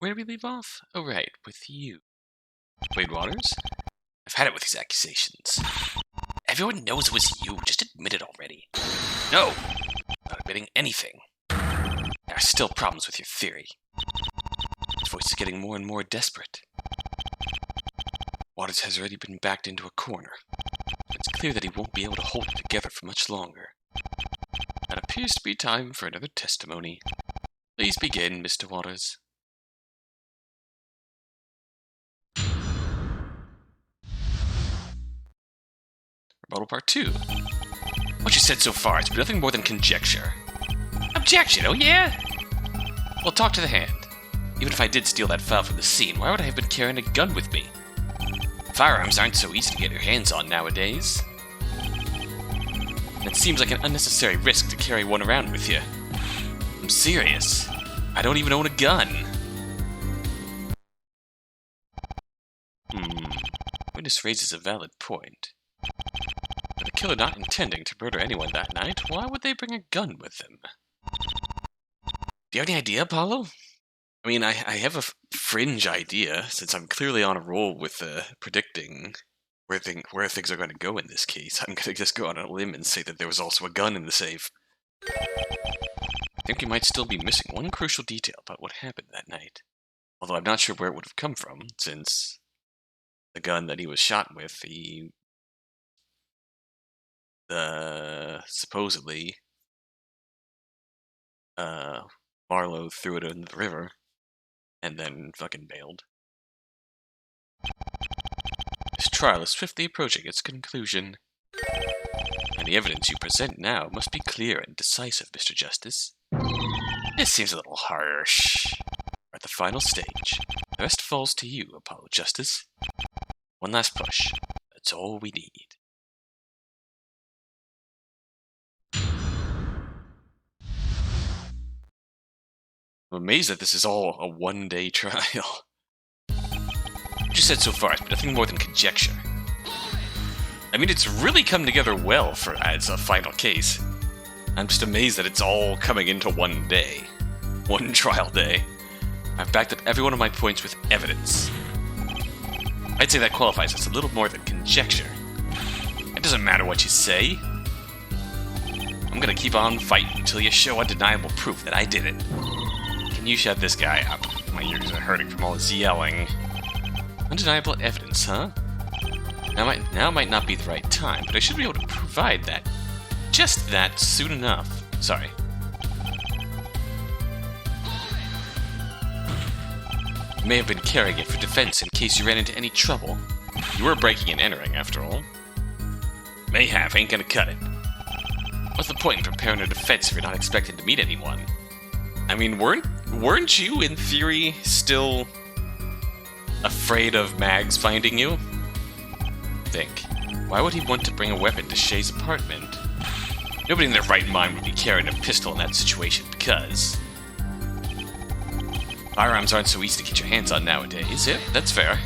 Where did we leave off? Oh, right, with you. Wade Waters? I've had it with these accusations. Everyone knows it was you. Just admit it already. No! Not admitting anything. There are still problems with your theory. His voice is getting more and more desperate. Waters has already been backed into a corner. It's clear that he won't be able to hold it together for much longer. That appears to be time for another testimony. Please begin, Mr. Waters. Rebuttal Part 2. What you said so far has been nothing more than conjecture. Objection, oh yeah? Well, talk to the hand. Even if I did steal that file from the scene, why would I have been carrying a gun with me? Firearms aren't so easy to get your hands on nowadays. And it seems like an unnecessary risk to carry one around with you. I'm serious. I don't even own a gun. Witness raises a valid point. With the killer not intending to murder anyone that night, why would they bring a gun with them? Do you have any idea, Apollo? I mean, I have a fringe idea, since I'm clearly on a roll with predicting where things are going to go in this case. I'm going to just go on a limb and say that there was also a gun in the safe. I think you might still be missing one crucial detail about what happened that night. Although I'm not sure where it would have come from, since the gun that he was shot with, supposedly, Marlowe threw it in the river, and then fucking bailed. This trial is swiftly approaching its conclusion, and the evidence you present now must be clear and decisive, Mr. Justice. This seems a little harsh. We're at the final stage. The rest falls to you, Apollo Justice. One last push. That's all we need. I'm amazed that this is all a one-day trial. What you said so far has been nothing more than conjecture. I mean, it's really come together well as a final case. I'm just amazed that it's all coming into one day. One trial day. I've backed up every one of my points with evidence. I'd say that qualifies as a little more than conjecture. It doesn't matter what you say. I'm gonna keep on fighting until you show undeniable proof that I did it. Can you shut this guy up? My ears are hurting from all this yelling. Undeniable evidence, huh? Now might not be the right time, but I should be able to provide that. Just that soon enough. Sorry. You may have been carrying it for defense in case you ran into any trouble. You were breaking and entering, after all. May have, ain't gonna cut it. What's the point in preparing a defense if you're not expected to meet anyone? I mean, weren't you, in theory, still afraid of Mags finding you? Think. Why would he want to bring a weapon to Shay's apartment? Nobody in their right mind would be carrying a pistol in that situation because firearms aren't so easy to get your hands on nowadays. Yeah, that's fair.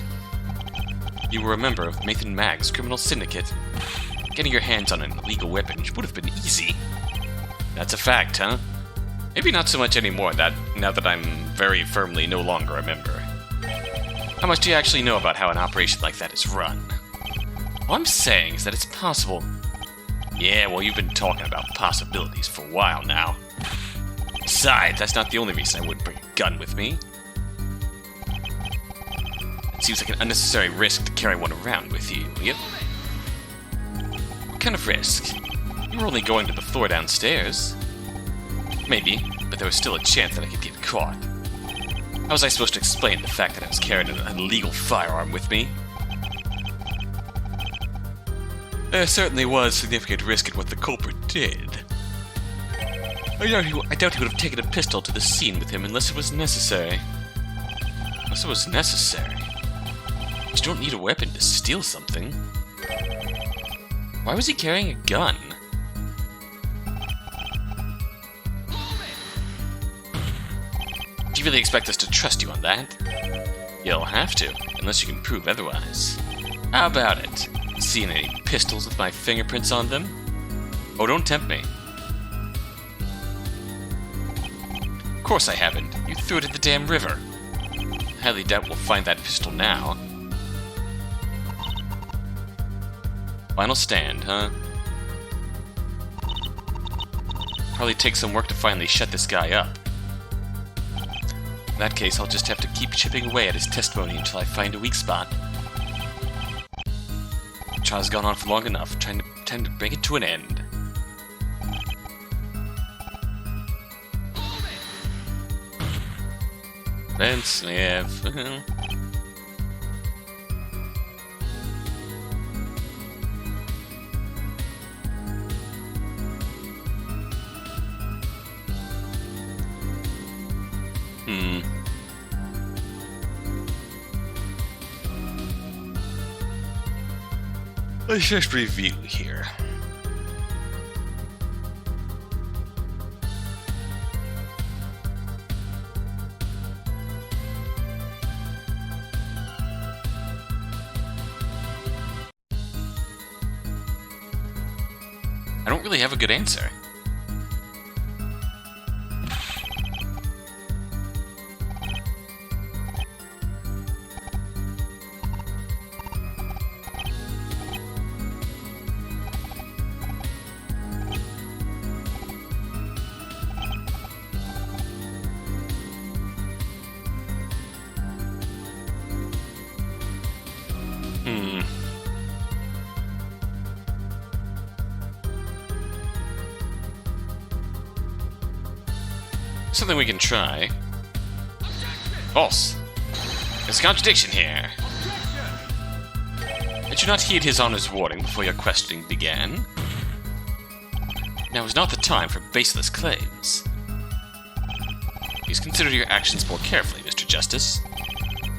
You were a member of Nathan Mags' criminal syndicate. Getting your hands on an illegal weapon would have been easy. That's a fact, huh? Maybe not so much anymore, now that I'm very firmly no longer a member. How much do you actually know about how an operation like that is run? All I'm saying is that it's possible. Yeah, well, you've been talking about possibilities for a while now. Besides, that's not the only reason I wouldn't bring a gun with me. It seems like an unnecessary risk to carry one around with you, yep. What kind of risk? You were only going to the floor downstairs. Maybe, but there was still a chance that I could get caught. How was I supposed to explain the fact that I was carrying an illegal firearm with me? There certainly was significant risk in what the culprit did. I doubt he would have taken a pistol to the scene with him unless it was necessary. Unless it was necessary? You don't need a weapon to steal something. Why was he carrying a gun? Do you really expect us to trust you on that? You'll have to, unless you can prove otherwise. How about it? Seen any pistols with my fingerprints on them? Oh, don't tempt me. Of course I haven't. You threw it in the damn river. highly doubt we'll find that pistol now. Final stand, huh? Probably take some work to finally shut this guy up. In that case, I'll just have to keep chipping away at his testimony until I find a weak spot. The trial's gone on for long enough, time to bring it to an end. Vince, yeah. Let's just review here. I don't really have a good answer. Something we can try. False. There's a contradiction here. Did you not heed his Honor's warning before your questioning began? Now is not the time for baseless claims. Please consider your actions more carefully, Mr. Justice.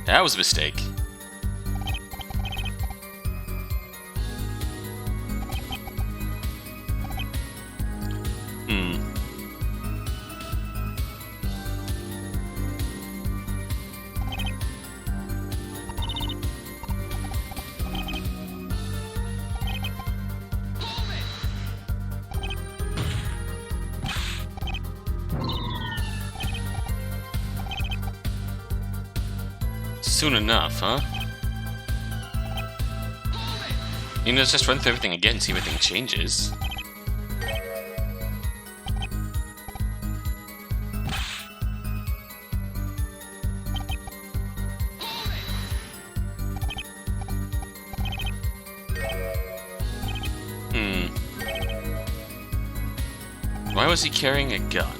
That was a mistake. Soon enough, huh? You know, let's just run through everything again and see if everything changes. Why was he carrying a gun?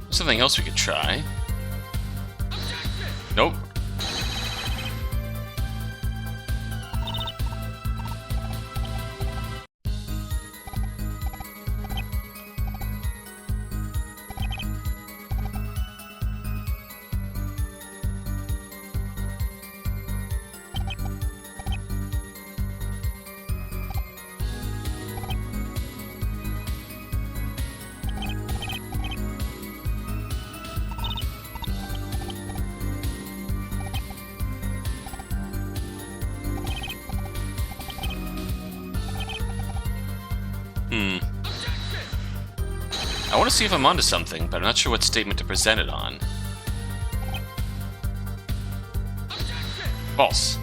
Something else we could try. Nope. I want to see if I'm onto something, but I'm not sure what statement to present it on. False.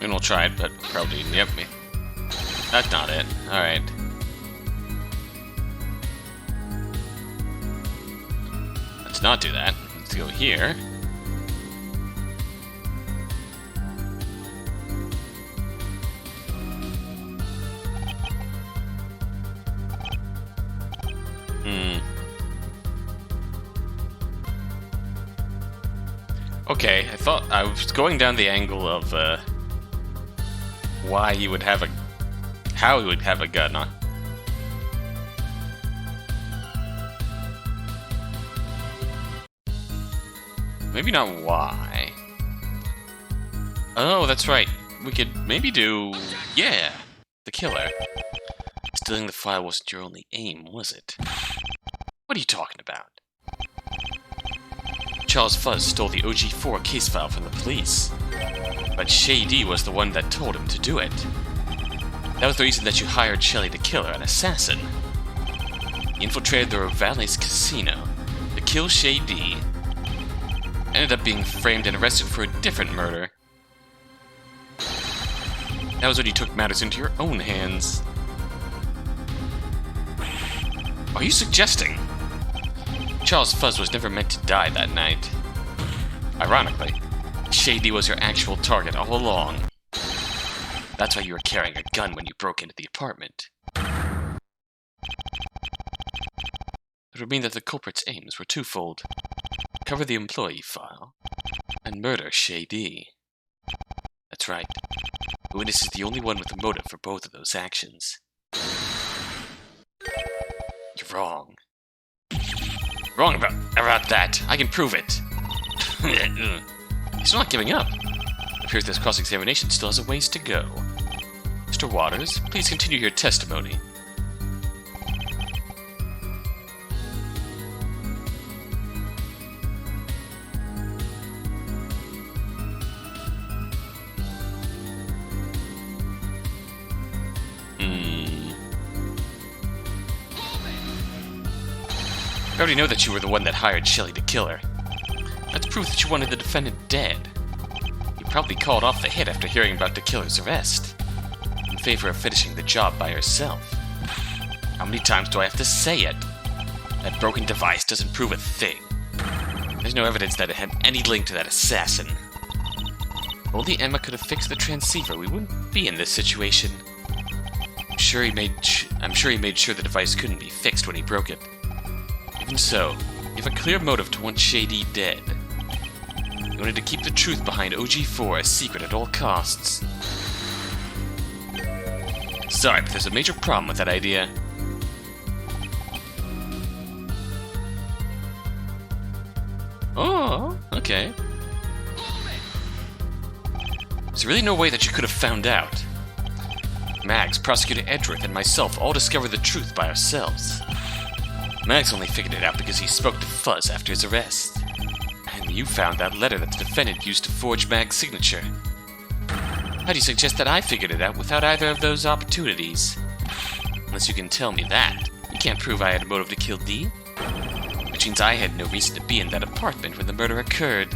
And we'll try it, but probably, yep, that's not it. Alright. Let's not do that. Let's go here. Okay, I thought I was going down the angle of why he would have a, how he would have a gun on. Maybe not why. Oh, that's right. We could maybe do... yeah, the killer. Stealing the file wasn't your only aim, was it? What are you talking about? Charles Fuzz stole the OG4 case file from the police. But Shady was the one that told him to do it. That was the reason that you hired Shelley to kill her, an assassin. He infiltrated the Rovales casino to kill Shady. Ended up being framed and arrested for a different murder. That was when you took matters into your own hands. Are you suggesting Charles Fuzz was never meant to die that night? Ironically, Shady was your actual target all along. That's why you were carrying a gun when you broke into the apartment. It would mean that the culprit's aims were twofold. Cover the employee file, and murder Shady. That's right. The witness is the only one with a motive for both of those actions. You're wrong. Wrong about that. I can prove it. He's not giving up. It appears this cross-examination still has a ways to go. Mr. Waters, please continue your testimony. I already know that you were the one that hired Shelley to kill her. That's proof that you wanted the defendant dead. You probably called off the hit after hearing about the killer's arrest, in favor of finishing the job by herself. How many times do I have to say it? That broken device doesn't prove a thing. There's no evidence that it had any link to that assassin. If only Emma could have fixed the transceiver, we wouldn't be in this situation. I'm sure he made sure the device couldn't be fixed when he broke it. Even so, you have a clear motive to want Shady dead. You wanted to keep the truth behind OG4 a secret at all costs. Sorry, but there's a major problem with that idea. Oh, okay. There's really no way that you could have found out. Mags, Prosecutor Edgeworth, and myself all discovered the truth by ourselves. Mags only figured it out because he spoke to Fuzz after his arrest. And you found that letter that the defendant used to forge Mag's signature. How do you suggest that I figured it out without either of those opportunities? Unless you can tell me that, you can't prove I had a motive to kill Dee. Which means I had no reason to be in that apartment when the murder occurred.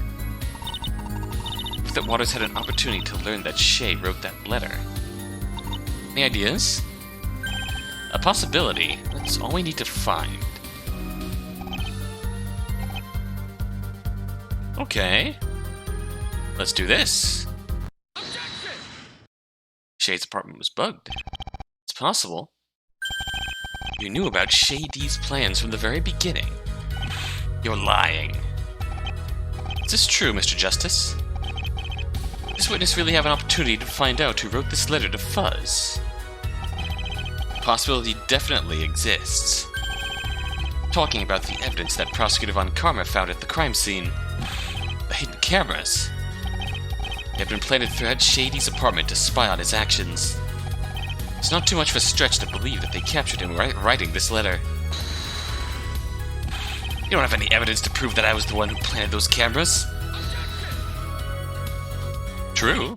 Proof that Waters had an opportunity to learn that Shay wrote that letter. Any ideas? A possibility. That's all we need to find. Okay. Let's do this. Objection! Shay's apartment was bugged. It's possible. You knew about Shady's plans from the very beginning. You're lying. Is this true, Mr. Justice? Does this witness really have an opportunity to find out who wrote this letter to Fuzz? The possibility definitely exists. Talking about the evidence that Prosecutor Von Karma found at the crime scene. The hidden cameras. They have been planted throughout Shady's apartment to spy on his actions. It's not too much of a stretch to believe that they captured him writing this letter. You don't have any evidence to prove that I was the one who planted those cameras. True,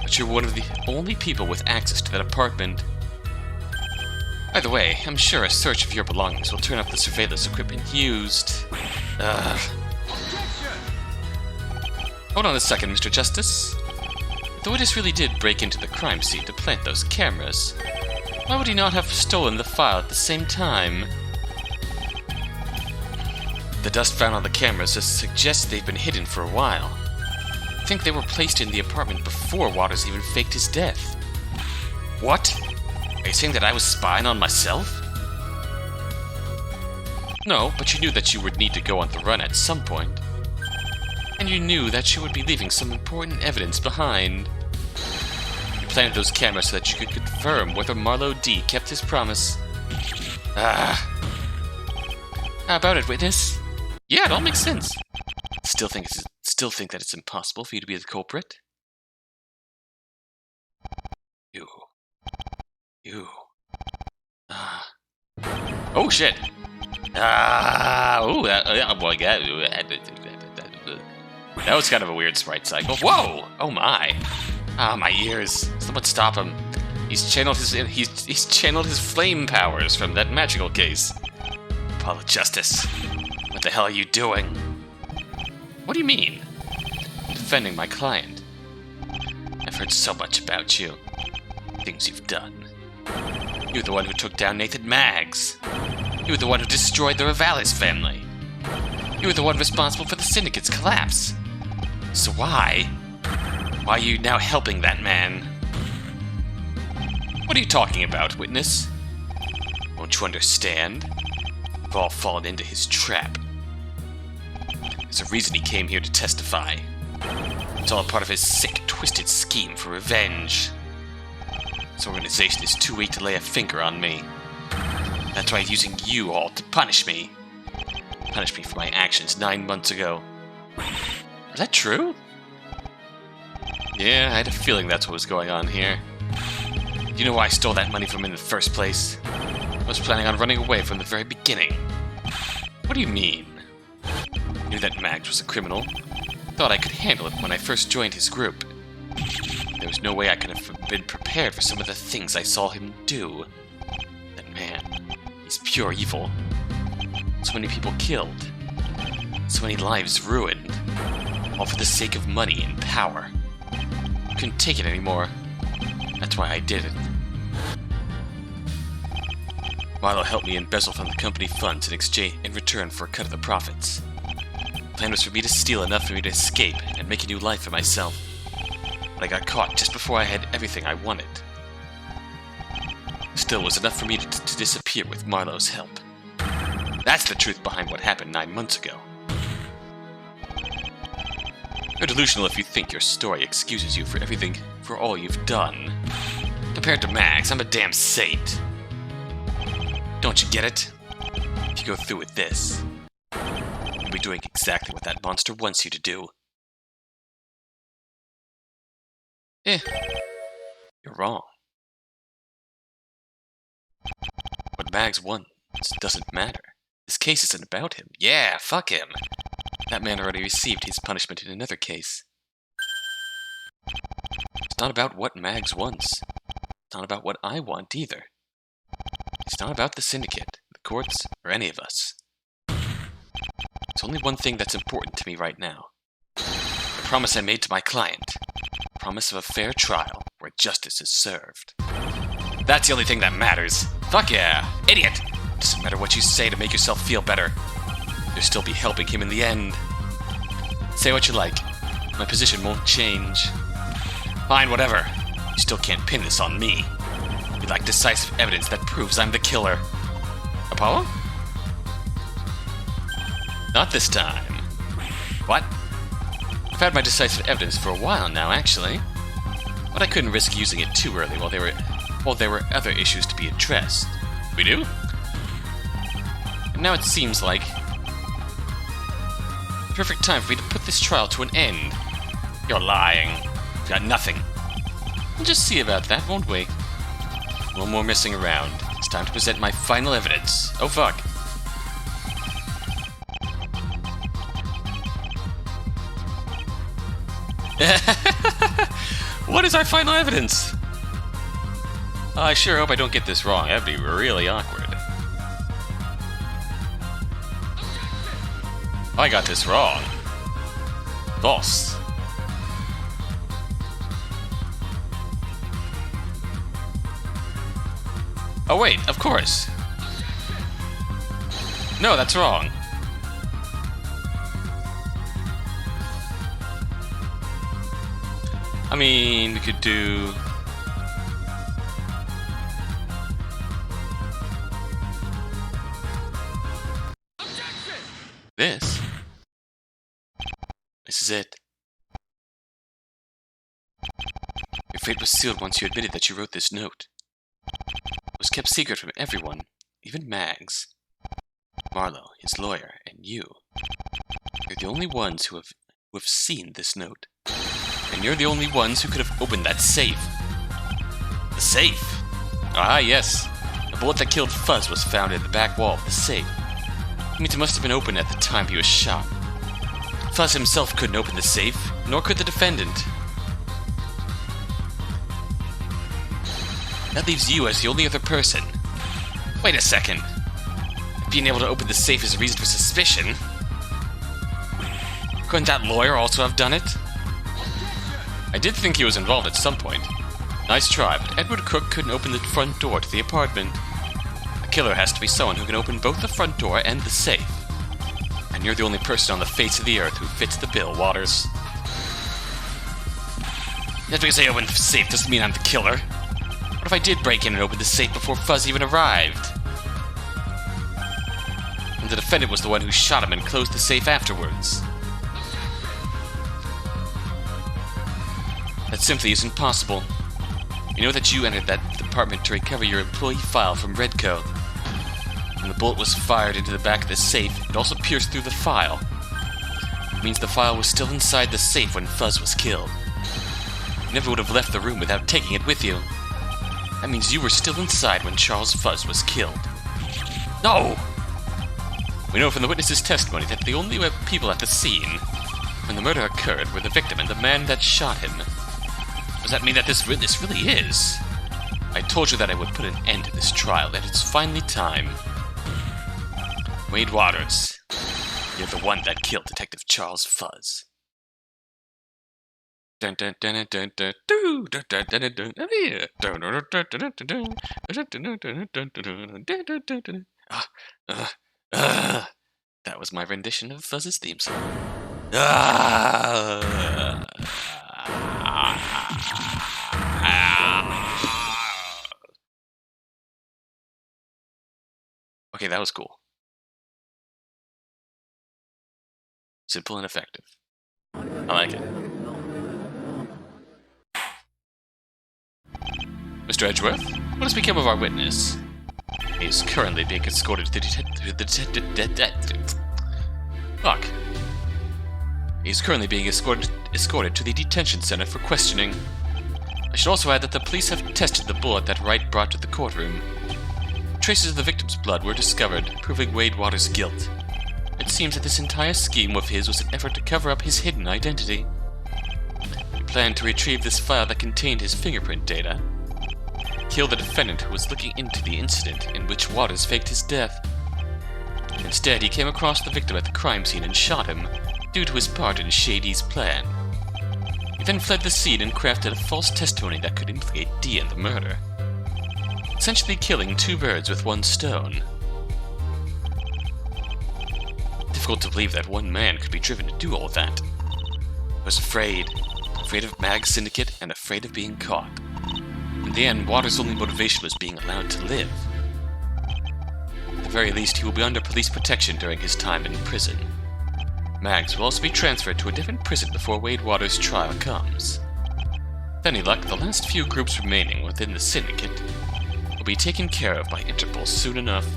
but you're one of the only people with access to that apartment. By the way, I'm sure a search of your belongings will turn up the surveillance equipment used. Hold on a second, Mr. Justice. If the witness really did break into the crime scene to plant those cameras, why would he not have stolen the file at the same time? The dust found on the cameras suggests they've been hidden for a while. I think they were placed in the apartment before Waters even faked his death. What? Are you saying that I was spying on myself? No, but you knew that you would need to go on the run at some point. And you knew that you would be leaving some important evidence behind. You planted those cameras so that you could confirm whether Marlowe D kept his promise. How about it, witness? Yeah, it all makes sense. Still think that it's impossible for you to be the culprit? You. Ah. Oh shit. Ah. Oh, boy, that was kind of a weird sprite cycle. Whoa! Oh my. Ah, my ears. Someone stop him. He's channeled his flame powers from that magical case. Apollo Justice. What the hell are you doing? What do you mean? I'm defending my client. I've heard so much about you. Things you've done. You're the one who took down Nathan Maggs. You were the one who destroyed the Ravalis family. You were the one responsible for the Syndicate's collapse. So why are you now helping that man? What are you talking about, witness? Won't you understand? We've all fallen into his trap. There's a reason he came here to testify. It's all a part of his sick, twisted scheme for revenge. This organization is too weak to lay a finger on me. That's why he's using you all to punish me. Punish me for my actions 9 months ago. Is that true? Yeah, I had a feeling that's what was going on here. Do you know why I stole that money from him in the first place? I was planning on running away from the very beginning. What do you mean? I knew that Maggs was a criminal. Thought I could handle it when I first joined his group. There was no way I could have been prepared for some of the things I saw him do. That man, he's pure evil. So many people killed. So many lives ruined. All for the sake of money and power. I couldn't take it anymore. That's why I did it. Milo helped me embezzle from the company funds in return for a cut of the profits. The plan was for me to steal enough for me to escape and make a new life for myself. But I got caught just before I had everything I wanted. Still, it was enough for me to disappear with Marlowe's help. That's the truth behind what happened 9 months ago. You're delusional if you think your story excuses you for all you've done. Compared to Maggs, I'm a damn saint. Don't you get it? If you go through with this, you'll be doing exactly what that monster wants you to do. You're wrong. What Maggs wants doesn't matter. This case isn't about him. Yeah, fuck him. That man already received his punishment in another case. It's not about what Maggs wants. It's not about what I want either. It's not about the Syndicate, the courts, or any of us. There's only one thing that's important to me right now. The promise I made to my client. The promise of a fair trial where justice is served. That's the only thing that matters. Fuck yeah! Idiot! Doesn't matter what you say to make yourself feel better. You'll still be helping him in the end. Say what you like. My position won't change. Fine, whatever. You still can't pin this on me. You lack decisive evidence that proves I'm the killer. Apollo? Not this time. What? I've had my decisive evidence for a while now, actually. But I couldn't risk using it too early while there were other issues to be addressed. We do? And now it seems like the perfect time for me to put this trial to an end. You're lying. You've got nothing. We'll just see about that, won't we? No more messing around. It's time to present my final evidence. Oh fuck. What is our final evidence? I sure hope I don't get this wrong. That'd be really awkward. I got this wrong. False. Oh wait, of course. No, that's wrong. I mean, we could do... this. This is it. Your fate was sealed once you admitted that you wrote this note. It was kept secret from everyone, even Maggs, Marlowe, his lawyer, and you. You're the only ones who have seen this note. And you're the only ones who could have opened that safe. The safe? Ah, yes. The bullet that killed Fuzz was found in the back wall of the safe. It means it must have been open at the time he was shot. Fuzz himself couldn't open the safe, nor could the defendant. That leaves you as the only other person. Wait a second. Being able to open the safe is a reason for suspicion. Couldn't that lawyer also have done it? I did think he was involved at some point. Nice try, but Edward Cook couldn't open the front door to the apartment. A killer has to be someone who can open both the front door and the safe. And you're the only person on the face of the earth who fits the bill, Waters. Just because I opened the safe doesn't mean I'm the killer. What if I did break in and open the safe before Fuzz even arrived? And the defendant was the one who shot him and closed the safe afterwards. That simply isn't possible. You know that you entered that department to recover your employee file from Redcoat. When the bullet was fired into the back of the safe, it also pierced through the file. It means the file was still inside the safe when Fuzz was killed. You never would have left the room without taking it with you. That means you were still inside when Charles Fuzz was killed. No! We know from the witness's testimony that the only people at the scene when the murder occurred were the victim and the man that shot him. Does that mean that this really is? I told you that I would put an end to this trial, that it's finally time. Wade Waters, you're the one that killed Detective Charles Fuzz. That was my rendition of Fuzz's theme song. Okay, that was cool. Simple and effective. I like it. Mr. Edgeworth, what has become of our witness? He is currently being escorted to Fuck. He is currently being escorted to the detention center for questioning. I should also add that the police have tested the bullet that Wright brought to the courtroom. Traces of the victim's blood were discovered, proving Wade Waters' guilt. It seems that this entire scheme of his was an effort to cover up his hidden identity. He planned to retrieve this file that contained his fingerprint data, kill the defendant who was looking into the incident in which Waters faked his death. Instead, he came across the victim at the crime scene and shot him, due to his part in Shady's plan. He then fled the scene and crafted a false testimony that could implicate Dee in the murder, essentially killing two birds with one stone. Difficult to believe that one man could be driven to do all that. I was afraid of Mag's syndicate and afraid of being caught. In the end, Waters' only motivation was being allowed to live. At the very least, he will be under police protection during his time in prison. Mags will also be transferred to a different prison before Wade Waters' trial comes. With any luck, the last few groups remaining within the syndicate will be taken care of by Interpol soon enough.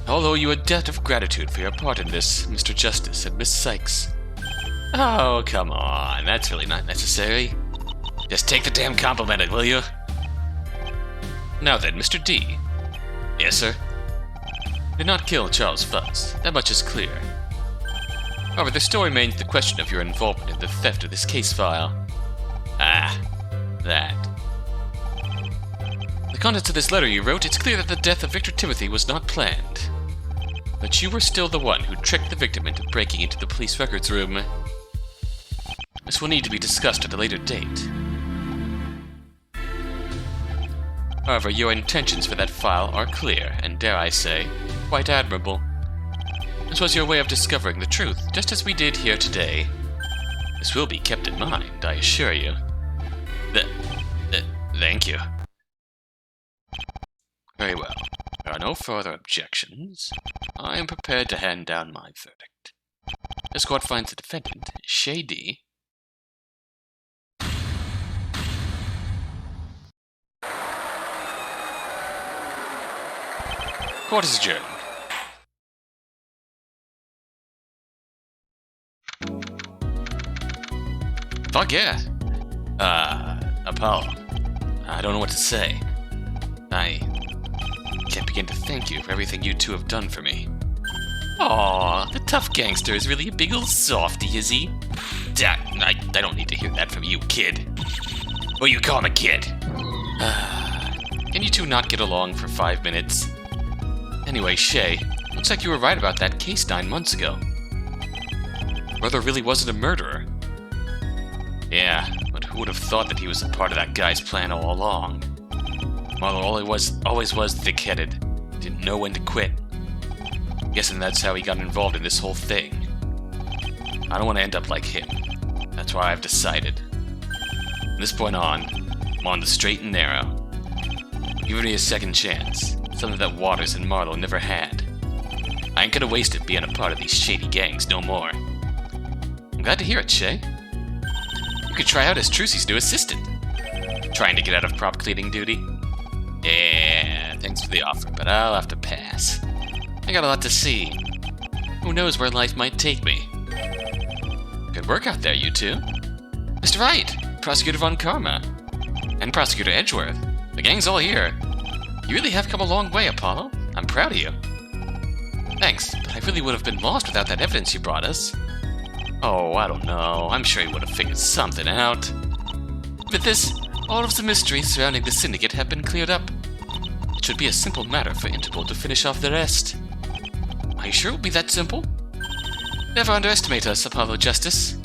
I'll owe you a debt of gratitude for your part in this, Mr. Justice and Miss Sykes. Oh, come on, that's really not necessary. Just take the damn compliment, will you? Now then, Mr. D. Yes, sir? You did not kill Charles Fuzz, that much is clear. However, there still remains the question of your involvement in the theft of this case file. Ah, that. The contents of this letter you wrote, it's clear that the death of Victor Timothy was not planned. But you were still the one who tricked the victim into breaking into the police records room. This will need to be discussed at a later date. However, your intentions for that file are clear, and dare I say, quite admirable. This was your way of discovering the truth, just as we did here today. This will be kept in mind, I assure you. Thank you. Very well. There are no further objections. I am prepared to hand down my verdict. This court finds the defendant, Shady. Court is adjourned. Fuck yeah. Apollo. I don't know what to say. I can't begin to thank you for everything you two have done for me. Aw, the tough gangster is really a big ol' softy, is he? I don't need to hear that from you, kid. Or you call him a kid. Can you two not get along for 5 minutes? Anyway, Shay, looks like you were right about that case 9 months ago. Brother really wasn't a murderer. Yeah, but who would have thought that he was a part of that guy's plan all along? Marlo always was thick-headed. Didn't know when to quit. Guessing that's how he got involved in this whole thing. I don't want to end up like him. That's why I've decided. From this point on, I'm on the straight and narrow. Give me a second chance. Something that Waters and Marlo never had. I ain't gonna waste it being a part of these shady gangs no more. I'm glad to hear it, Shay. You could try out as Trucy's new assistant. Trying to get out of prop cleaning duty? Yeah, thanks for the offer, but I'll have to pass. I got a lot to see. Who knows where life might take me? Good work out there, you two. Mr. Wright, Prosecutor Von Karma, and Prosecutor Edgeworth. The gang's all here. You really have come a long way, Apollo. I'm proud of you. Thanks, but I really would have been lost without that evidence you brought us. Oh, I don't know. I'm sure he would have figured something out. With this, all of the mysteries surrounding the syndicate have been cleared up. It should be a simple matter for Interpol to finish off the rest. Are you sure it will be that simple? Never underestimate us, Apollo Justice.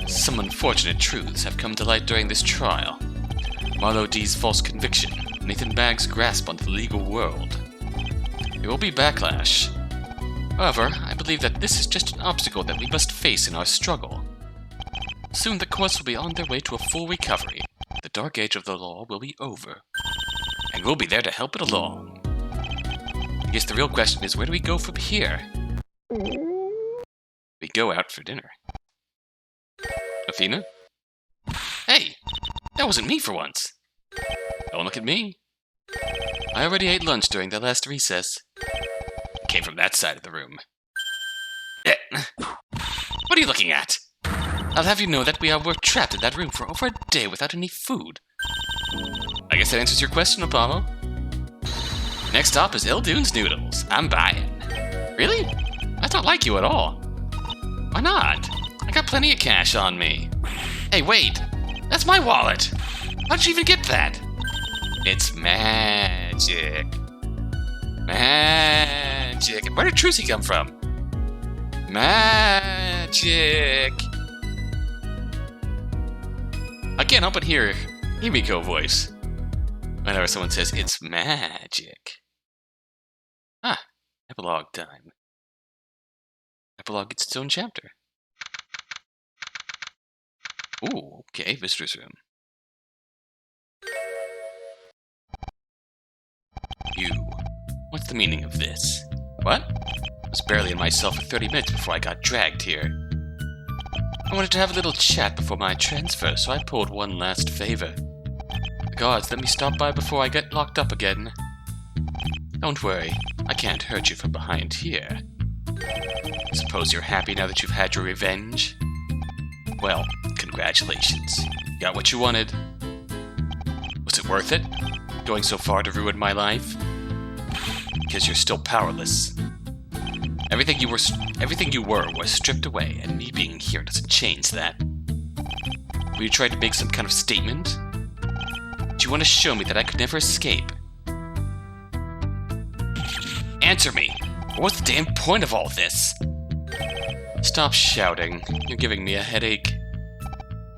Some unfortunate truths have come to light during this trial. Marlo D's false conviction, Nathan Bagg's grasp on the legal world. There will be backlash. However, I believe that this is just an obstacle that we must face in our struggle. Soon the courts will be on their way to a full recovery. The dark age of the law will be over. And we'll be there to help it along. I guess the real question is, where do we go from here? We go out for dinner. Athena? Hey! That wasn't me for once! Don't look at me. I already ate lunch during the last recess. It came from that side of the room. What are you looking at? I'll have you know that were trapped in that room for over a day without any food. I guess that answers your question, Apollo. Next stop is Eldune's Noodles. I'm buying. Really? That's not like you at all. Why not? I got plenty of cash on me. Hey, wait! That's my wallet! How'd you even get that? It's magic. Magic. Where did Trucy come from? Magic. I can't help but hear Himiko voice whenever someone says it's magic. Ah, epilogue time. Epilogue gets its own chapter. Ooh, okay, visitor's room. You. What's the meaning of this? What? I was barely in my cell for 30 minutes before I got dragged here. I wanted to have a little chat before my transfer, so I pulled one last favor. The guards let me stop by before I get locked up again. Don't worry, I can't hurt you from behind here. Suppose you're happy now that you've had your revenge? Well, congratulations. You got what you wanted. Was it worth it? Going so far to ruin my life? Because you're still powerless. Everything you were was stripped away, and me being here doesn't change that. Were you trying to make some kind of statement? Do you want to show me that I could never escape? Answer me! What was the damn point of all this? Stop shouting. You're giving me a headache.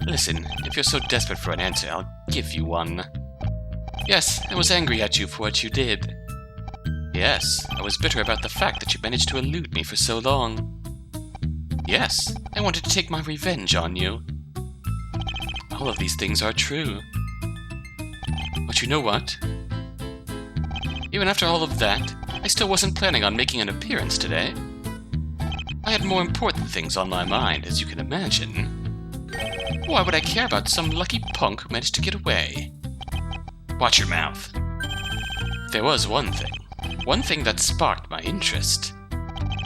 Listen, if you're so desperate for an answer, I'll give you one. Yes, I was angry at you for what you did. Yes, I was bitter about the fact that you managed to elude me for so long. Yes, I wanted to take my revenge on you. All of these things are true. But you know what? Even after all of that, I still wasn't planning on making an appearance today. I had more important things on my mind, as you can imagine. Why would I care about some lucky punk who managed to get away? Watch your mouth. There was one thing that sparked my interest.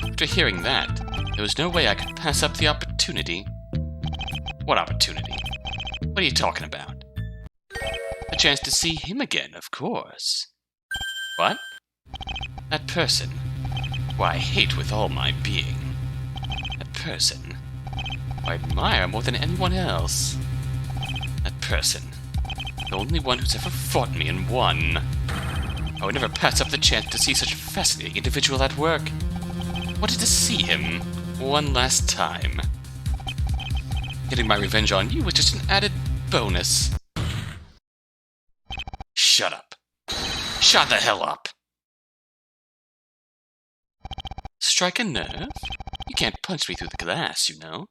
After hearing that, there was no way I could pass up the opportunity. What opportunity? What are you talking about? A chance to see him again, of course. What? That person, who I hate with all my being. That person, who I admire more than anyone else. That person, the only one who's ever fought me and won. I would never pass up the chance to see such a fascinating individual at work. I wanted to see him one last time. Getting my revenge on you was just an added bonus. Shut up. Shut the hell up. Strike a nerve? You can't punch me through the glass, you know.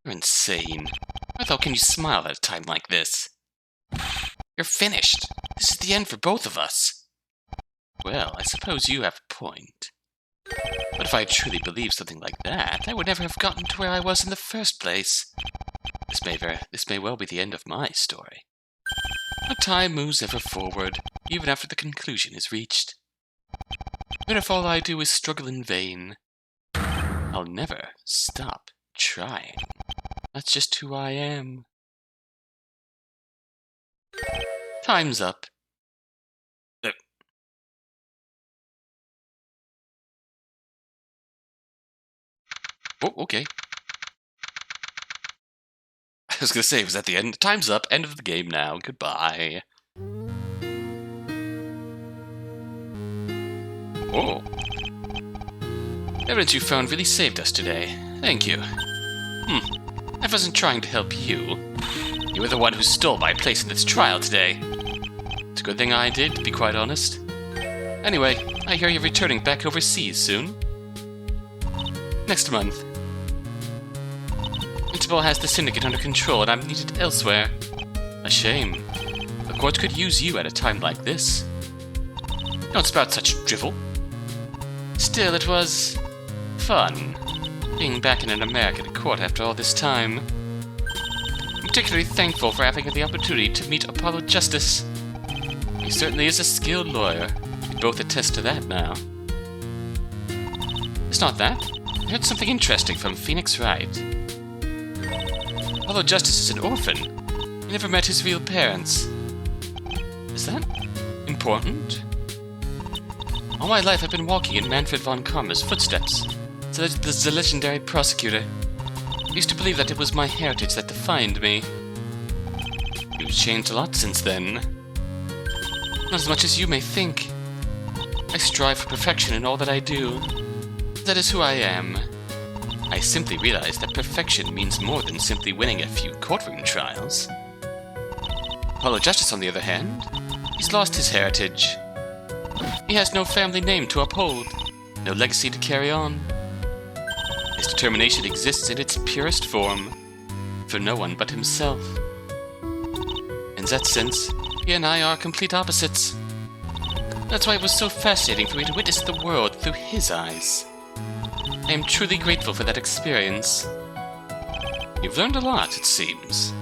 You're insane. How the hell can you smile at a time like this? You're finished. This is the end for both of us. Well, I suppose you have a point. But if I truly believed something like that, I would never have gotten to where I was in the first place. This may well be the end of my story. But time moves ever forward, even after the conclusion is reached. Even if all I do is struggle in vain, I'll never stop trying. That's just who I am. Time's up. Oh, okay. I was gonna say, was that the end? Time's up. End of the game now. Goodbye. Oh. Evidence you found really saved us today. Thank you. I wasn't trying to help you. You were the one who stole my place in this trial today. It's a good thing I did, to be quite honest. Anyway, I hear you're returning back overseas soon. Next month. Interpol has the syndicate under control and I'm needed elsewhere. A shame. The court could use you at a time like this. Don't spout such drivel. Still, it was fun, being back in an American court after all this time. I'm particularly thankful for having the opportunity to meet Apollo Justice. He certainly is a skilled lawyer. We both attest to that now. It's not that. I heard something interesting from Phoenix Wright. Apollo Justice is an orphan. He never met his real parents. Is that important? All my life I've been walking in Manfred von Karma's footsteps. The legendary prosecutor. I used to believe that it was my heritage that defined me. You've changed a lot since then. Not as much as you may think. I strive for perfection in all that I do. That is who I am. I simply realize that perfection means more than simply winning a few courtroom trials. Apollo Justice, on the other hand, he's lost his heritage. He has no family name to uphold, no legacy to carry on. His determination exists in its purest form, for no one but himself. In that sense, he and I are complete opposites. That's why it was so fascinating for me to witness the world through his eyes. I am truly grateful for that experience. You've learned a lot, it seems.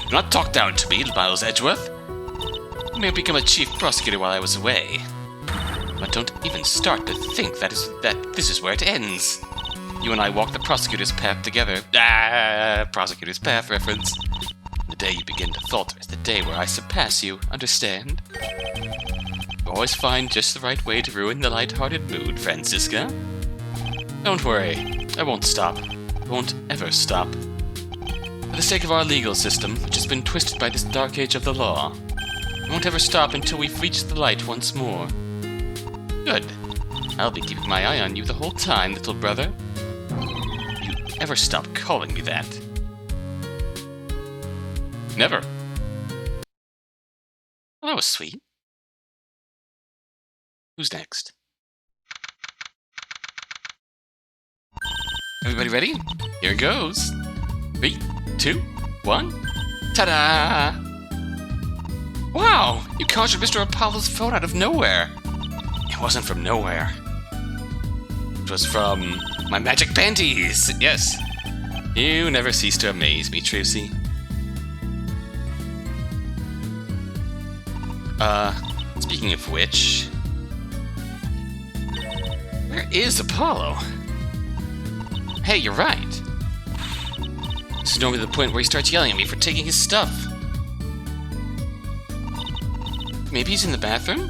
Do not talk down to me, Miles Edgeworth. I may have become a chief prosecutor while I was away. But don't even start to think that this is where it ends. You and I walk the prosecutor's path together. Prosecutor's path reference. The day you begin to falter is the day where I surpass you, understand? You always find just the right way to ruin the light-hearted mood, Francisca. Don't worry, I won't stop. I won't ever stop. For the sake of our legal system, which has been twisted by this dark age of the law, I won't ever stop until we've reached the light once more. Good. I'll be keeping my eye on you the whole time, little brother. You ever stop calling me that? Never. Well, that was sweet. Who's next? Everybody ready? Here it goes. 3, 2, 1. Ta-da! Wow! You conjured Mr. Apollo's phone out of nowhere. It wasn't from nowhere. It was from my magic panties. Yes. You never cease to amaze me, Trucy. Speaking of which... Where is Apollo? Hey, you're right. This is normally the point where he starts yelling at me for taking his stuff. Maybe he's in the bathroom?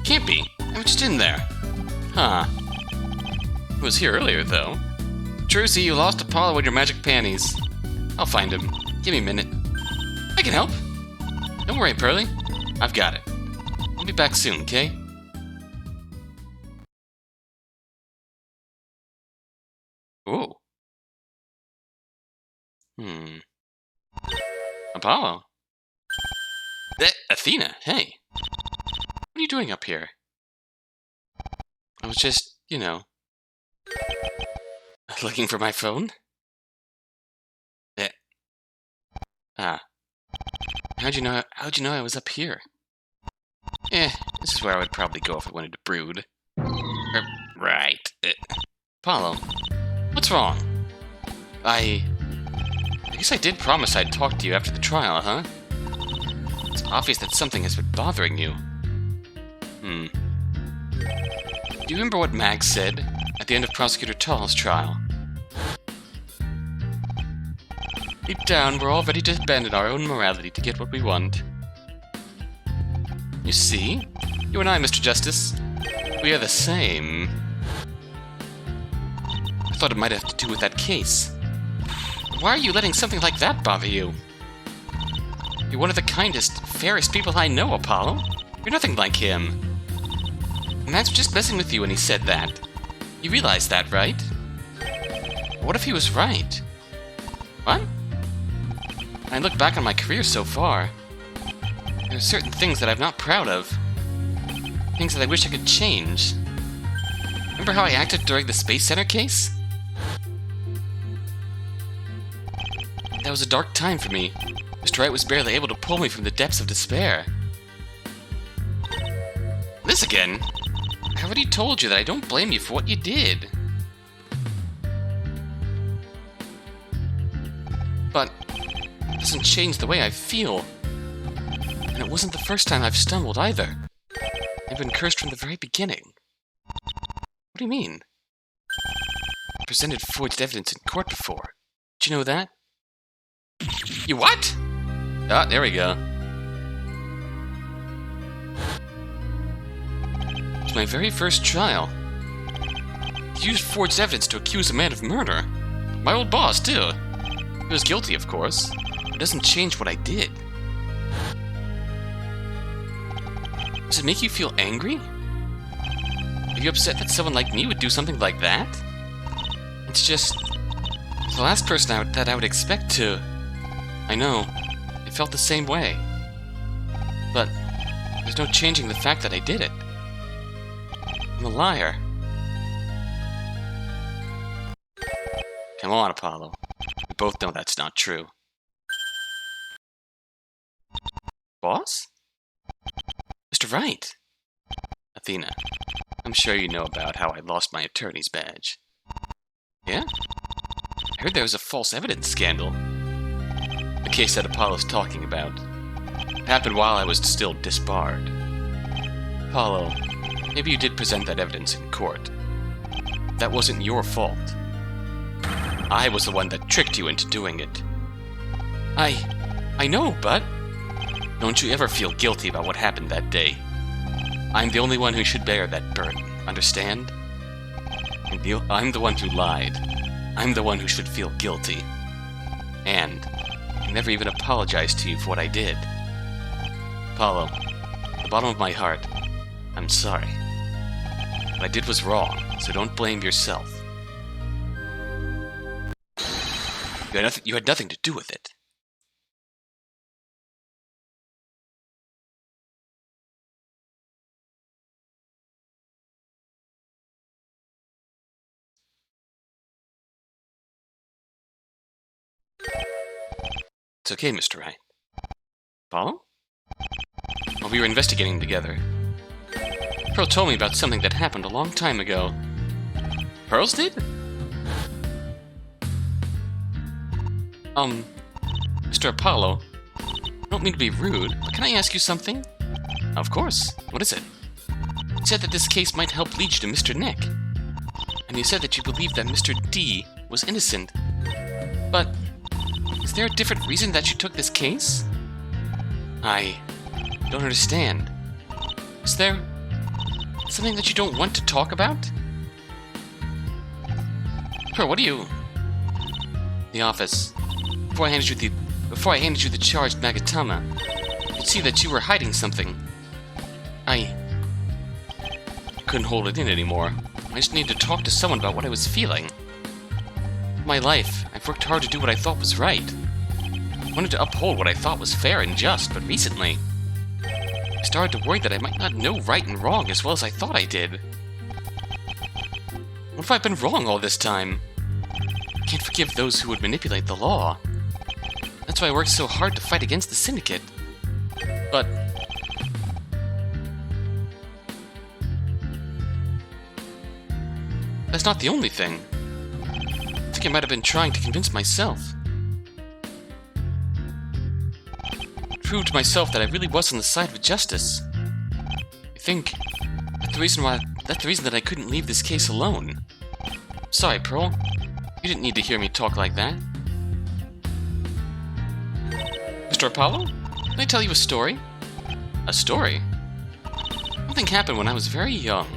Can't be. I'm just in there. Huh. He was here earlier, though. Trucy, you lost Apollo in your magic panties. I'll find him. Give me a minute. I can help. Don't worry, Pearly. I've got it. I'll be back soon, okay? Ooh. Apollo? Athena, hey. What are you doing up here? I was just, looking for my phone? How'd you know I was up here? This is where I would probably go if I wanted to brood. Right. Apollo, what's wrong? I guess I did promise I'd talk to you after the trial, huh? It's obvious that something has been bothering you. Do you remember what Mag said at the end of Prosecutor Tall's trial? Deep down, we're all ready to abandon our own morality to get what we want. You see? You and I, Mr. Justice, we are the same. I thought it might have to do with that case. Why are you letting something like that bother you? You're one of the kindest, fairest people I know, Apollo. You're nothing like him. Max was just messing with you when he said that. You realize that, right? What if he was right? What? When I look back on my career so far, there are certain things that I'm not proud of. Things that I wish I could change. Remember how I acted during the Space Center case? That was a dark time for me. Mr. Wright was barely able to pull me from the depths of despair. This again? I already told you that I don't blame you for what you did. But it doesn't change the way I feel. And it wasn't the first time I've stumbled either. I've been cursed from the very beginning. What do you mean? I presented forged evidence in court before. Did you know that? You what? Ah, there we go. It was my very first trial. He used forged evidence to accuse a man of murder. My old boss, too. He was guilty, of course. But it doesn't change what I did. Does it make you feel angry? Are you upset that someone like me would do something like that? It's just the last person that I would expect to. I know, it felt the same way. But there's no changing the fact that I did it. I'm a liar. Come on, Apollo. We both know that's not true. Boss? Mr. Wright! Athena, I'm sure you know about how I lost my attorney's badge. Yeah? I heard there was a false evidence scandal. The case that Apollo's talking about. It happened while I was still disbarred. Apollo, maybe you did present that evidence in court. That wasn't your fault. I was the one that tricked you into doing it. I know, but don't you ever feel guilty about what happened that day. I'm the only one who should bear that burden, understand? I'm the one who lied. I'm the one who should feel guilty. And I never even apologized to you for what I did. Apollo, at the bottom of my heart, I'm sorry. What I did was wrong, so don't blame yourself. You had nothing to do with it. It's okay, Mr. Wright. Apollo? Well, we were investigating together. Pearl told me about something that happened a long time ago. Pearls did? Mr. Apollo, I don't mean to be rude, but can I ask you something? Of course. What is it? You said that this case might help lead you to Mr. Nick. And you said that you believed that Mr. D was innocent. But Is there a different reason that you took this case? I don't understand. Is there something that you don't want to talk about? Pearl, what are you... The office. Before I handed you the charged Magatama, I could see that you were hiding something. I couldn't hold it in anymore. I just needed to talk to someone about what I was feeling. In my life, I've worked hard to do what I thought was right. I wanted to uphold what I thought was fair and just, but recently, I started to worry that I might not know right and wrong as well as I thought I did. What if I've been wrong all this time? I can't forgive those who would manipulate the law. That's why I worked so hard to fight against the Syndicate. But... that's not the only thing. I think I might have been trying to convince myself. Prove to myself that I really was on the side of justice. I think that's the reason that I couldn't leave this case alone. Sorry, Pearl. You didn't need to hear me talk like that. Mr. Apollo? Can I tell you a story? A story? Something happened when I was very young.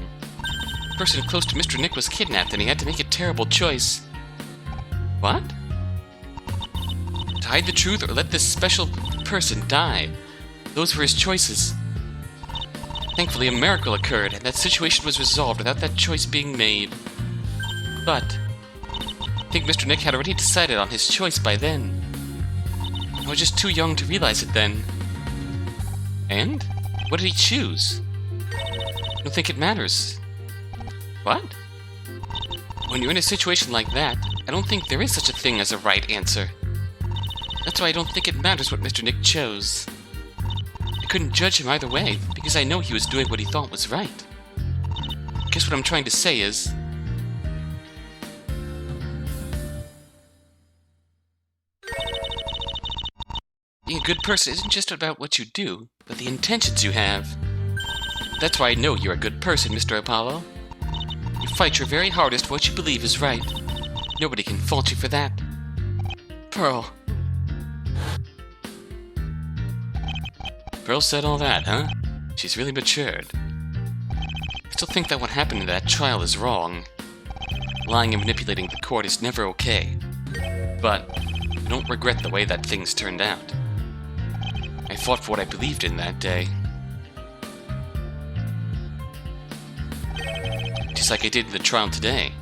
A person close to Mr. Nick was kidnapped and he had to make a terrible choice. What? To hide the truth or let this special person die. Those were his choices. Thankfully, a miracle occurred and that situation was resolved without that choice being made. But I think Mr. Nick had already decided on his choice by then. I was just too young to realize it then. And? What did he choose? I don't think it matters. What? When you're in a situation like that, I don't think there is such a thing as a right answer. That's why I don't think it matters what Mr. Nick chose. I couldn't judge him either way, because I know he was doing what he thought was right. I guess what I'm trying to say is... being a good person isn't just about what you do, but the intentions you have. That's why I know you're a good person, Mr. Apollo. You fight your very hardest for what you believe is right. Nobody can fault you for that. Pearl. Pearl said all that, huh? She's really matured. I still think that what happened in that trial is wrong. Lying and manipulating the court is never okay. But I don't regret the way that things turned out. I fought for what I believed in that day. Just like I did in the trial today.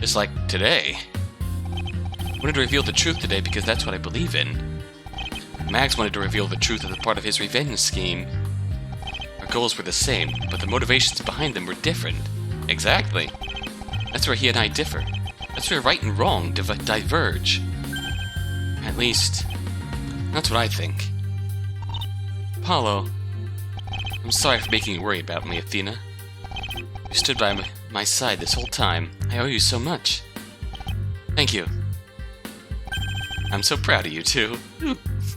Just like today. I wanted to reveal the truth today because that's what I believe in. Max wanted to reveal the truth as a part of his revenge scheme. Our goals were the same, but the motivations behind them were different. Exactly. That's where he and I differ. That's where right and wrong diverge. At least, that's what I think. Apollo, I'm sorry for making you worry about me, Athena. You stood by my side this whole time. I owe you so much. Thank you. I'm so proud of you, too.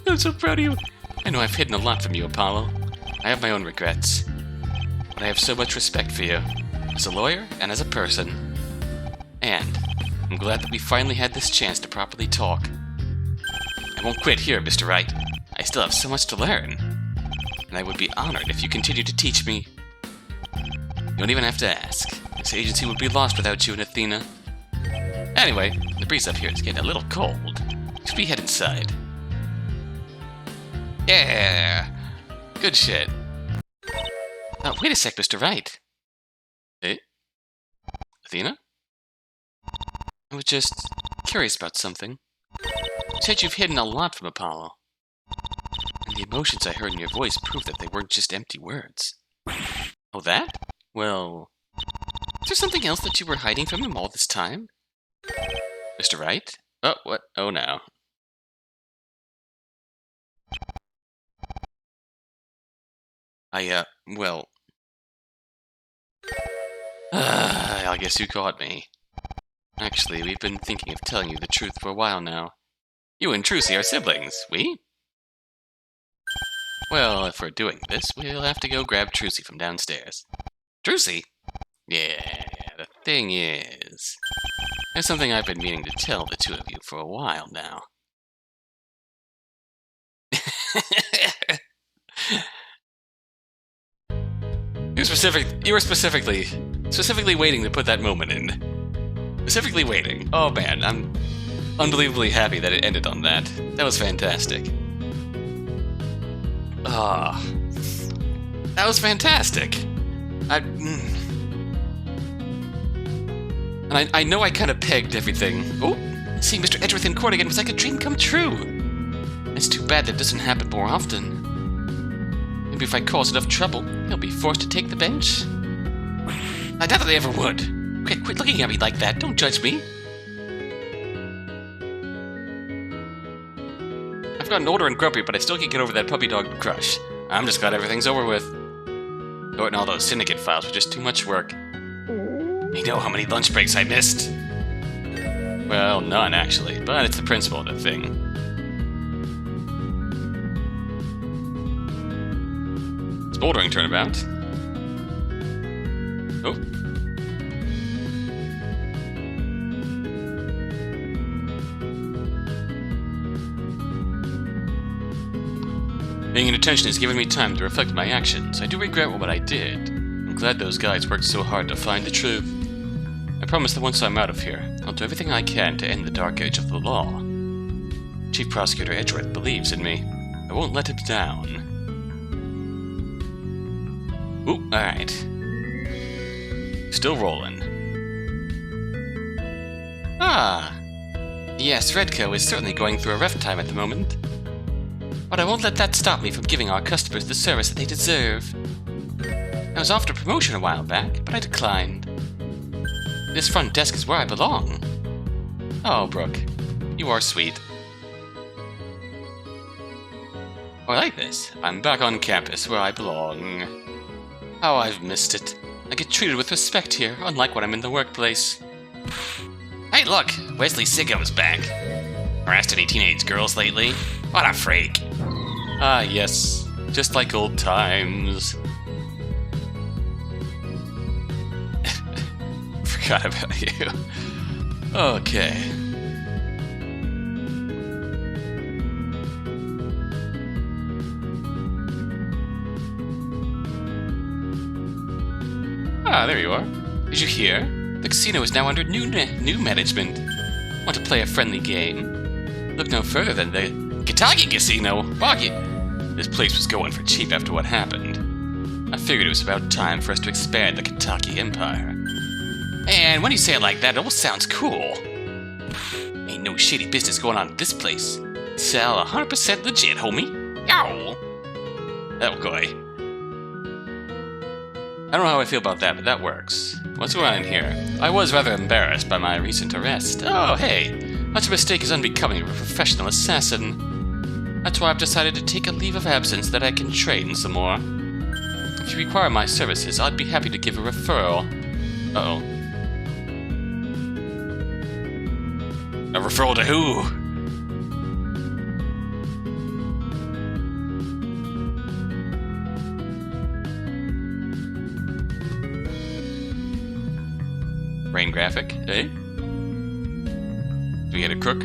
I'm so proud of you. I know I've hidden a lot from you, Apollo. I have my own regrets. But I have so much respect for you, as a lawyer and as a person. And I'm glad that we finally had this chance to properly talk. I won't quit here, Mr. Wright. I still have so much to learn. And I would be honored if you continue to teach me. You don't even have to ask. This agency would be lost without you and Athena. Anyway, the breeze up here is getting a little cold. Should we head inside? Yeah! Good shit. Wait a sec, Mr. Wright. Eh? Athena? I was just curious about something. You said you've hidden a lot from Apollo. And the emotions I heard in your voice prove that they weren't just empty words. Oh, that? Well... is there something else that you were hiding from him all this time? Mr. Wright? Oh, what? Oh, no. Well... I guess you caught me. Actually, we've been thinking of telling you the truth for a while now. You and Trucy are siblings, we? Well, if we're doing this, we'll have to go grab Trucy from downstairs. Trucy? Yeah, the thing is... There's something I've been meaning to tell the two of you for a while now. You were specifically waiting to put that moment in. Specifically waiting. Oh man, I'm unbelievably happy that it ended on that. That was fantastic. Ah, that was fantastic. And I know I kind of pegged everything. Oh, seeing Mr. Edgeworth in court again was like a dream come true. It's too bad that doesn't happen more often. Maybe if I cause enough trouble, he'll be forced to take the bench. I doubt that they ever would. Quit looking at me like that. Don't judge me. I've gotten older and grumpy, but I still can't get over that puppy dog crush. I'm just glad everything's over with. Sorting all those syndicate files was just too much work. You know how many lunch breaks I missed? Well, none actually, but it's the principle of the thing. It's bouldering turnabout. Oh. Paying attention has given me time to reflect on my actions. I do regret what I did. I'm glad those guys worked so hard to find the truth. I promise that once I'm out of here, I'll do everything I can to end the dark age of the law. Chief Prosecutor Edgeworth believes in me. I won't let him down. Ooh, alright. Still rolling. Ah! Yes, Redco is certainly going through a rough time at the moment. But I won't let that stop me from giving our customers the service that they deserve. I was offered a promotion a while back, but I declined. This front desk is where I belong. Oh, Brooke, you are sweet. Oh, I like this. I'm back on campus where I belong. Oh, I've missed it. I get treated with respect here, unlike when I'm in the workplace. Hey, look! Wesley Sicko's back. Harassed any teenage girls lately? What a freak. Ah, yes. Just like old times. Forgot about you. Okay. Ah, there you are. Did you hear? The casino is now under new management. Want to play a friendly game? Look no further than the Kentucky Casino. Boggy. This place was going for cheap after what happened. I figured it was about time for us to expand the Kentucky Empire. And when you say it like that, it almost sounds cool. Ain't no shady business going on at this place. It's all 100% legit, homie. Yow! Okay. I don't know how I feel about that, but that works. What's going on in here? I was rather embarrassed by my recent arrest. Oh, hey! Such a mistake is unbecoming of a professional assassin. That's why I've decided to take a leave of absence so that I can train some more. If you require my services, I'd be happy to give a referral. Uh-oh. A referral to who? Brain graphic, eh? Do we get a crook?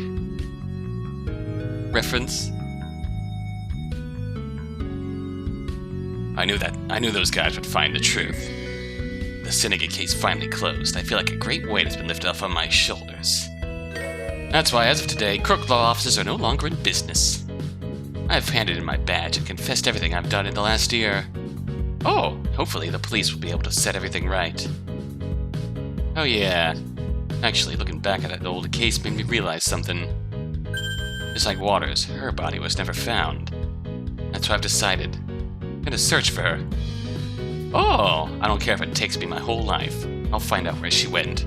Reference? I knew those guys would find the truth. The syndicate case finally closed. I feel like a great weight has been lifted off on my shoulders. That's why, as of today, crook law offices are no longer in business. I've handed in my badge and confessed everything I've done in the last year. Oh, hopefully the police will be able to set everything right. Oh yeah. Actually, looking back at that old case made me realize something. Just like Waters, her body was never found. That's why I've decided. I'm gonna search for her. Oh, I don't care if it takes me my whole life. I'll find out where she went.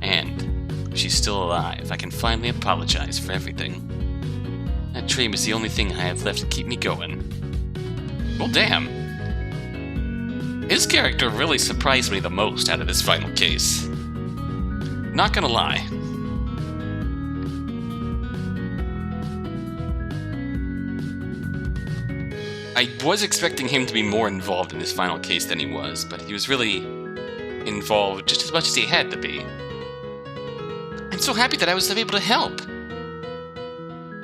And if she's still alive, I can finally apologize for everything. That dream is the only thing I have left to keep me going. Well, damn. His character really surprised me the most out of this final case. Not gonna lie. I was expecting him to be more involved in this final case than he was, but he was really involved just as much as he had to be. I'm so happy that I was able to help.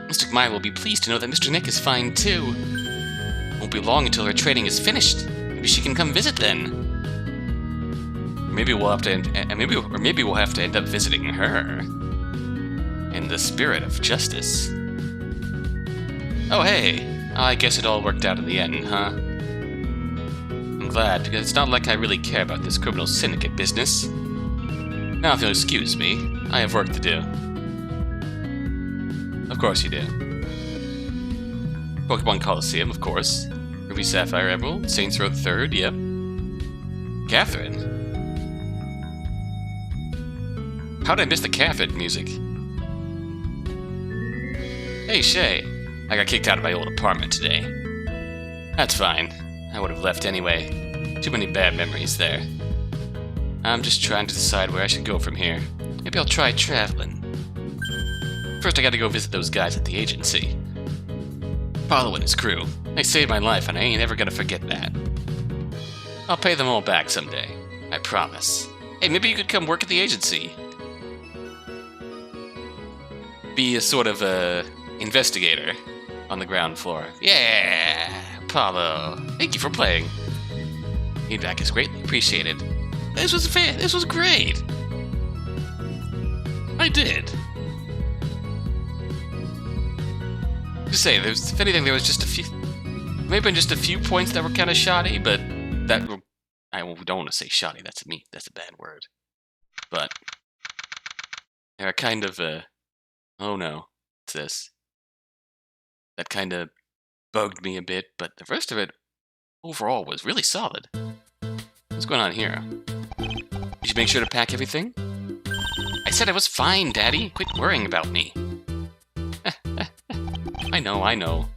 Mr. Gmire will be pleased to know that Mr. Nick is fine too. Won't be long until her training is finished. Maybe she can come visit then. Maybe we'll have to maybe we'll have to end up visiting her. In the spirit of justice. Oh hey, I guess it all worked out in the end, huh? I'm glad, because it's not like I really care about this criminal syndicate business. Now if you'll excuse me, I have work to do. Of course you do. Pokemon Coliseum, of course. Ruby Sapphire Emerald, Saints Row 3rd, yep. Catherine? How did I miss the Catherine music? Hey Shay, I got kicked out of my old apartment today. That's fine. I would have left anyway. Too many bad memories there. I'm just trying to decide where I should go from here. Maybe I'll try traveling. First I gotta go visit those guys at the agency. Paulo and his crew. They saved my life and I ain't ever gonna forget that. I'll pay them all back someday. I promise. Hey, maybe you could come work at the agency. Be a sort of investigator on the ground floor. Yeah, Paulo. Thank you for playing. Feedback is greatly appreciated. This was fair. This was great. I did. Just say, if anything, there was just a few, maybe just a few points that were kind of shoddy, but that were, I don't want to say shoddy. That's a bad word. But they're kind of oh no, what's this? That kind of bugged me a bit, but the rest of it overall was really solid. What's going on here? Did you make sure to pack everything? I said I was fine, Daddy. Quit worrying about me. I know.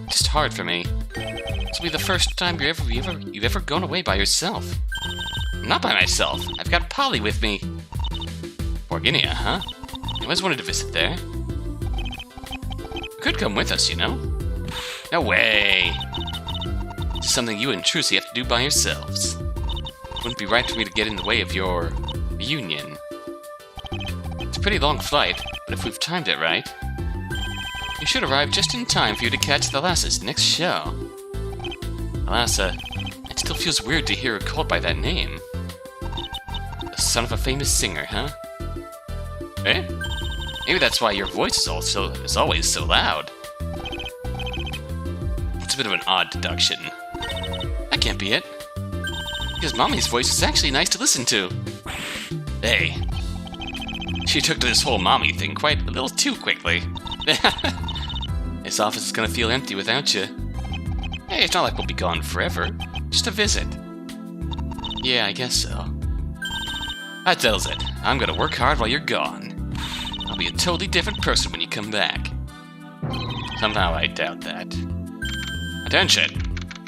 Just hard for me. This will be the first time you've ever gone away by yourself. Not by myself. I've got Polly with me. Borginia, huh? I always wanted to visit there. You could come with us, you know. No way. It's something you and Trucy have to do by yourselves. It wouldn't be right for me to get in the way of your reunion. It's a pretty long flight, but if we've timed it right, you should arrive just in time for you to catch the Lassa's next show. Lassa, it still feels weird to hear her called by that name. The son of a famous singer, huh? Eh? Maybe that's why your voice is always so loud. It's a bit of an odd deduction. That can't be it. Because Mommy's voice is actually nice to listen to. Hey. She took to this whole Mommy thing quite a little too quickly. This office is gonna feel empty without you. Hey, it's not like we'll be gone forever. Just a visit. Yeah, I guess so. That tells it. I'm gonna work hard while you're gone. I'll be a totally different person when you come back. Somehow I doubt that. Attention!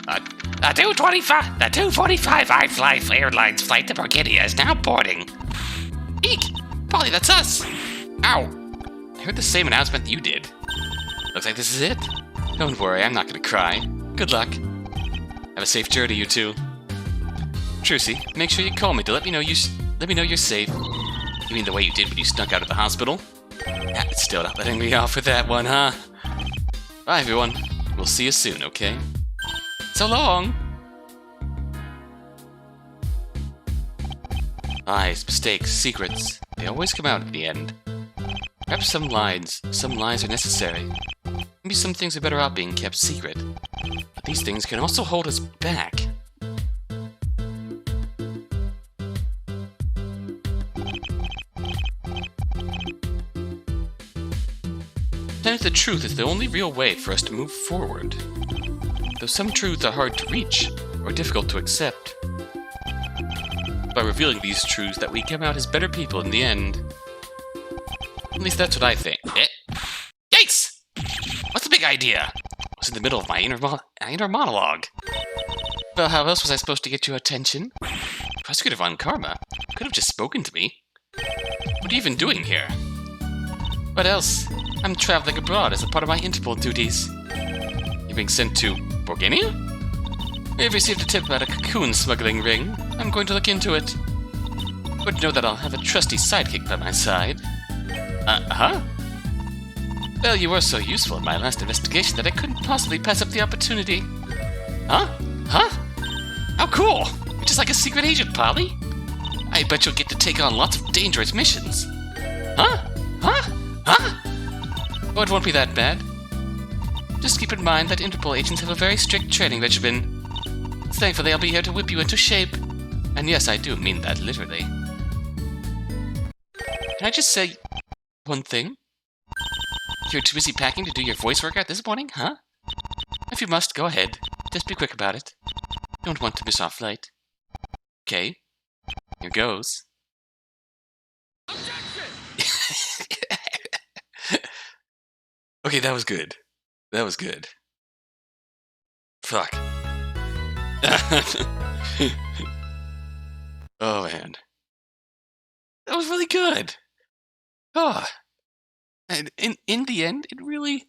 The 245 iFly Airlines flight to Borginia is now boarding. Eek! Polly, that's us! Ow! I heard the same announcement that you did. Looks like this is it. Don't worry, I'm not gonna cry. Good luck. Have a safe journey, you two. Trucy, make sure you call me to let me know you're safe. You mean the way you did when you snuck out of the hospital? It's still not letting me off with that one, huh? Bye, everyone. We'll see you soon, okay? So long! Lies, mistakes, secrets. They always come out in the end. Perhaps some lies are necessary. Maybe some things are better off being kept secret. But these things can also hold us back. Then the truth is the only real way for us to move forward. Though some truths are hard to reach, or difficult to accept. By revealing these truths that we come out as better people in the end. At least that's what I think. Yikes! What's the big idea? I was in the middle of my inner monologue. Well, how else was I supposed to get your attention? Prosecutor Von Karma could have just spoken to me. What are you even doing here? What else? I'm traveling abroad as a part of my Interpol duties. You're being sent to Borginia? I've received a tip about a cocoon smuggling ring. I'm going to look into it. Good to know that I'll have a trusty sidekick by my side. Huh? Well, you were so useful in my last investigation that I couldn't possibly pass up the opportunity. Huh? Huh? How cool! Just like a secret agent, Polly. I bet you'll get to take on lots of dangerous missions. Huh? Huh? Huh? Oh, it won't be that bad. Just keep in mind that Interpol agents have a very strict training regimen. Thankfully, I'll be here to whip you into shape. And yes, I do mean that literally. Can I just say one thing? You're too busy packing to do your voice workout this morning, huh? If you must, go ahead. Just be quick about it. Don't want to miss our flight. Okay. Here goes. Okay, that was good. That was good. Fuck. Oh, man. That was really good. Oh. And in the end, it really...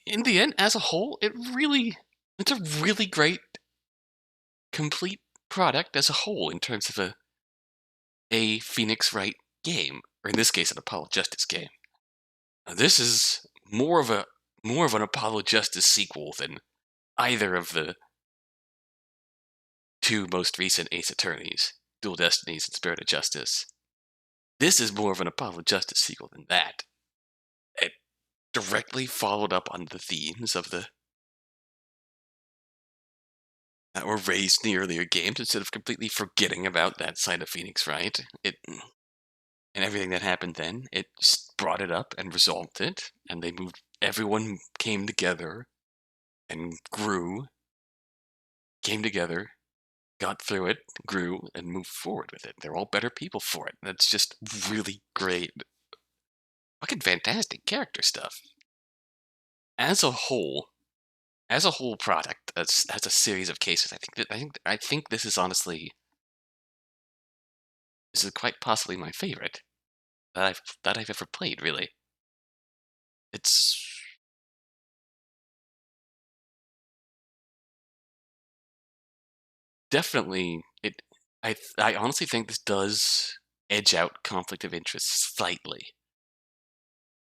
In the end, as a whole, it's a really great, complete product as a whole in terms of a Phoenix Wright game, or in this case, an Apollo Justice game. This is more of an Apollo Justice sequel than either of the two most recent Ace Attorneys, Dual Destinies and Spirit of Justice. This is more of an Apollo Justice sequel than that. It directly followed up on the themes of that were raised in the earlier games instead of completely forgetting about that side of Phoenix Wright. And everything that happened then, it just brought it up and resolved it, and everyone came together and came together, got through it, grew, and moved forward with it. They're all better people for it. That's just really great. Fucking fantastic character stuff. As a whole product, as a series of cases, I think this is quite possibly my favorite that I've ever played. Really, it's definitely it. I honestly think this does edge out conflict of interest slightly,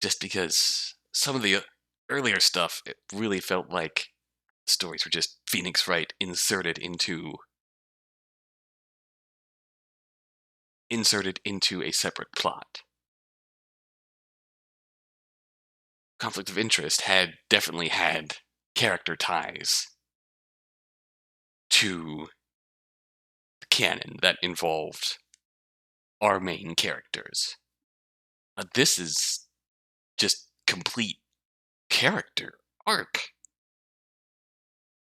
just because some of the earlier stuff, it really felt like stories were just Phoenix Wright inserted into a separate plot. Conflict of Interest definitely had character ties to the canon that involved our main characters. This is just complete character arc.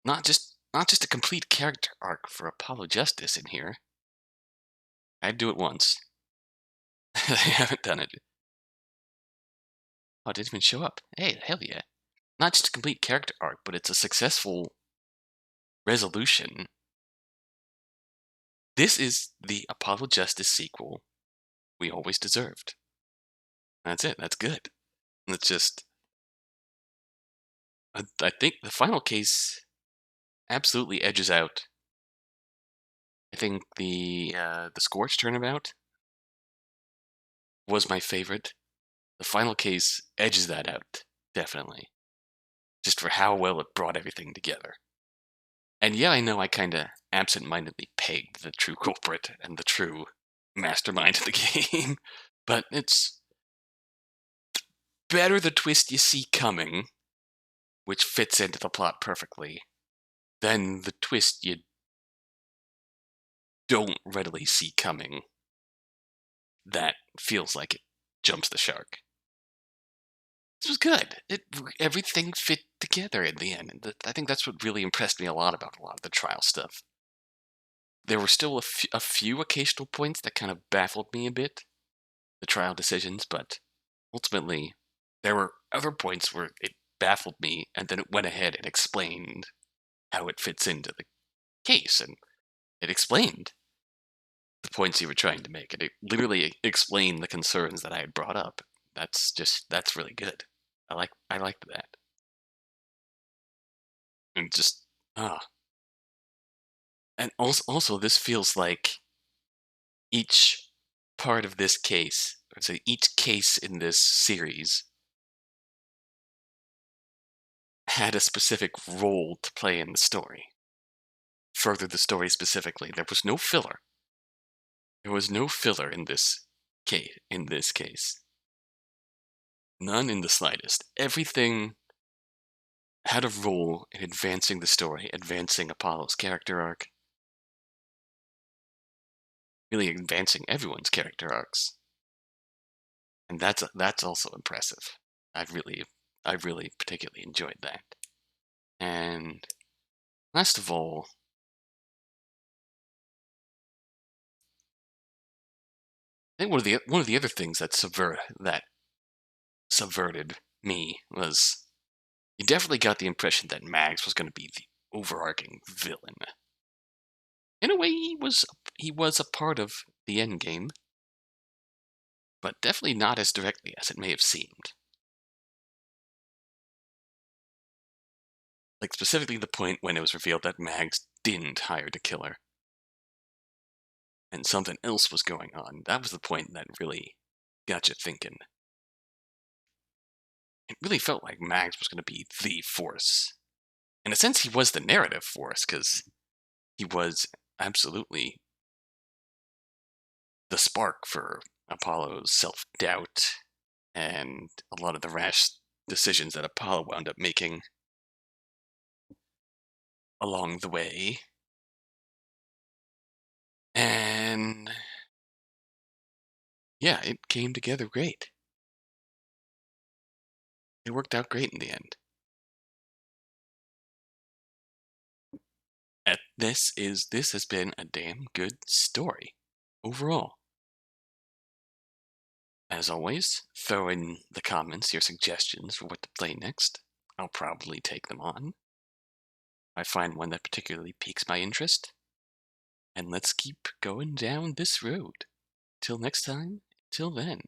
Not just a complete character arc for Apollo Justice in here. I'd do it once. I haven't done it. Oh, it didn't even show up. Hey, hell yeah. Not just a complete character arc, but it's a successful resolution. This is the Apollo Justice sequel we always deserved. That's it. That's good. It's just... I think the final case absolutely edges out. I think the Scorch Turnabout was my favorite. The final case edges that out, definitely. Just for how well it brought everything together. And yeah, I know I kind of absent-mindedly pegged the true culprit and the true mastermind of the game, but it's better the twist you see coming, which fits into the plot perfectly, than the twist you don't readily see coming that feels like it jumps the shark. This was good. Everything fit together in the end. And I think that's what really impressed me a lot about a lot of the trial stuff. There were still a few occasional points that kind of baffled me a bit, the trial decisions, but ultimately there were other points where it baffled me, and then it went ahead and explained how it fits into the case, and it explained the points you were trying to make, and it literally explained the concerns that I had brought up. That's really good. I liked that. And just, and also this feels like each part of this case, so each case in this series had a specific role to play in the story. Further the story specifically. There was no filler. There was no filler in this case. None in the slightest. Everything had a role in advancing the story, advancing Apollo's character arc, really advancing everyone's character arcs. And that's also impressive. I really particularly enjoyed that. And last of all, I think one of the other things that subverted me was you definitely got the impression that Mags was going to be the overarching villain. In a way, he was a part of the endgame, but definitely not as directly as it may have seemed. Like, specifically the point when it was revealed that Mags didn't hire the killer, and something else was going on. That was the point that really got you thinking. It really felt like Mags was going to be the force. In a sense, he was the narrative force, because he was absolutely the spark for Apollo's self-doubt and a lot of the rash decisions that Apollo wound up making along the way. And yeah, it came together great. It worked out great in the end. This has been a damn good story overall. As always, throw in the comments your suggestions for what to play next. I'll probably take them on. If I find one that particularly piques my interest. And let's keep going down this road. Till next time, till then.